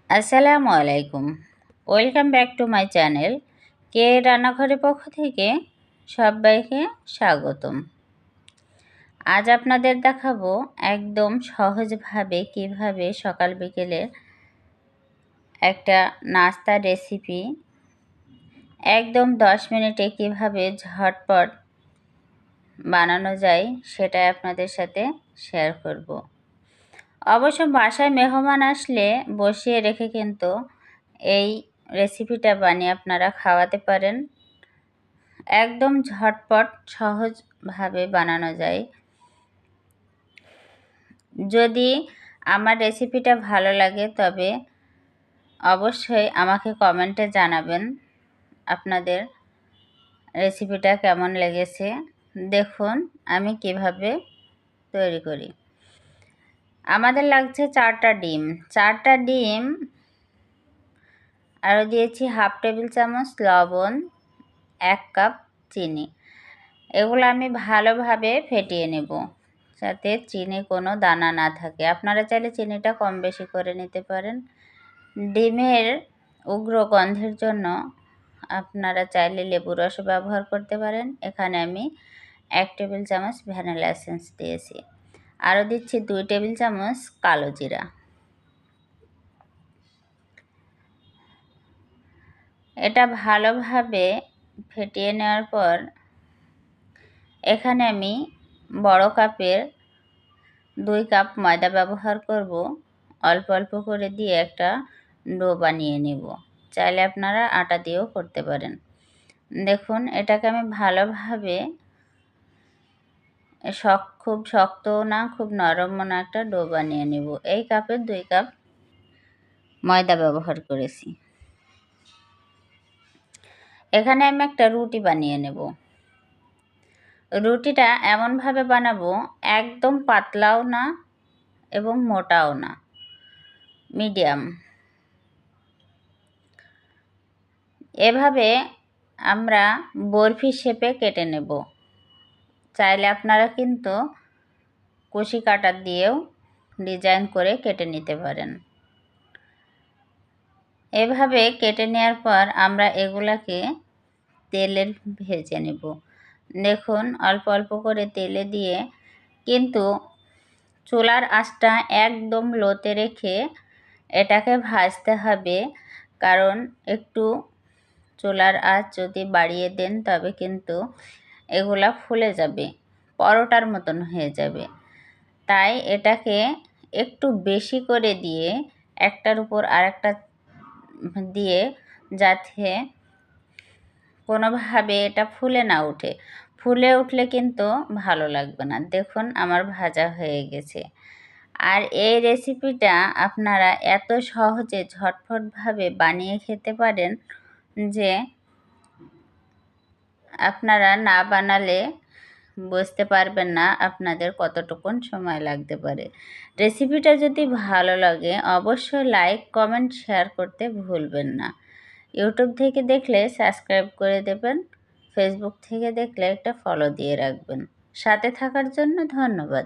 আসসালামু আলাইকুম। Welcome back to my channel কে রান্নাঘরের পক্ষ থেকে সবাইকে স্বাগতম। আজ আপনাদের দেখাবো একদম সহজভাবে কিভাবে সকাল বিকেলে একটা নাস্তার রেসিপি একদম 10 মিনিটে কিভাবে ঝটপট বানানো যায় সেটাই আপনাদের সাথে শেয়ার করব। অবশ্য বাসায় মেহমান আসলে বসিয়ে রেখে কিন্তু এই রেসিপিটা বানিয়ে আপনারা খাওয়াতে পারেন। একদম ঝটপট সহজভাবে বানানো যায়। যদি আমার রেসিপিটা ভালো লাগে তবে অবশ্যই আমাকে কমেন্টে জানাবেন আপনাদের রেসিপিটা কেমন লেগেছে। দেখুন আমি কিভাবে তৈরি করি। আমাদের লাগছে 4টা ডিম। 4টা ডিম আরও দিয়েছি হাফ টেবিল চামচ লবণ, 1 কাপ চিনি। এগুলো আমি ভালোভাবে ফেটিয়ে নেব যাতে চিনি কোনো দানা না থাকে। আপনারা চাইলে চিনিটা কম বেশি করে নিতে পারেন। ডিমের উগ্র গন্ধের জন্য আপনারা চাইলে লেবু রস ব্যবহার করতে পারেন। এখানে আমি 1 টেবিল চামচ ভ্যানিলা এসেন্স দিয়েছি। আরও দিচ্ছি 2 টেবিল চামচ কালো জিরা। এটা ভালোভাবে ফেটিয়ে নেওয়ার পর এখানে আমি বড় কাপের 2 কাপ ময়দা ব্যবহার করব। অল্প অল্প করে দিয়ে একটা ডো বানিয়ে নেব। চাইলে আপনারা আটা দিয়েও করতে পারেন। দেখুন এটাকে আমি ভালোভাবে খুব শক্তও না খুব নরমও না একটা ডো বানিয়ে নেব। এই কাপের 2 কাপ ময়দা ব্যবহার করেছি। এখানে আমি একটা রুটি বানিয়ে নেব। রুটিটা এমনভাবে বানাবো একদম পাতলাও না এবং মোটাও না, মিডিয়াম। এভাবে আমরা বরফি শেপে কেটে নেব। চাইলে আপনারা কিন্তু কুশি কাটার দিয়েও ডিজাইন করে কেটে নিতে পারেন। এভাবে কেটে নেওয়ার পর আমরা এগুলাকে তেলে ভেজে নেব। দেখুন অল্প অল্প করে তেলে দিয়ে কিন্তু চুলার আঁচটা একদম লোতে রেখে এটাকে ভাজতে হবে, কারণ একটু চুলার আঁচ যদি বাড়িয়ে দেন তবে কিন্তু এগুলা ফুলে যাবে, পরোটার মতন হয়ে যাবে। তাই এটাকে একটু বেশি করে দিয়ে একটার উপর আরেকটা দিয়ে যাতে কোনোভাবে এটা ফুলে না ওঠে। ফুলে উঠলে কিন্তু ভালো লাগবে না। দেখুন আমার ভাজা হয়ে গেছে। আর এই রেসিপিটা আপনারা এত সহজে ঝটফটভাবে বানিয়ে খেতে পারেন যে আপনারা না বানালে বুঝতে পারবেন না আপনাদের কতটুকুন সময় লাগতে পারে। রেসিপিটা যদি ভালো লাগে অবশ্যই লাইক, কমেন্ট, শেয়ার করতে ভুলবেন না। ইউটিউব থেকে দেখলে সাবস্ক্রাইব করে দেবেন। ফেসবুক থেকে দেখলে একটা ফলো দিয়ে রাখবেন। সাথে থাকার জন্য ধন্যবাদ।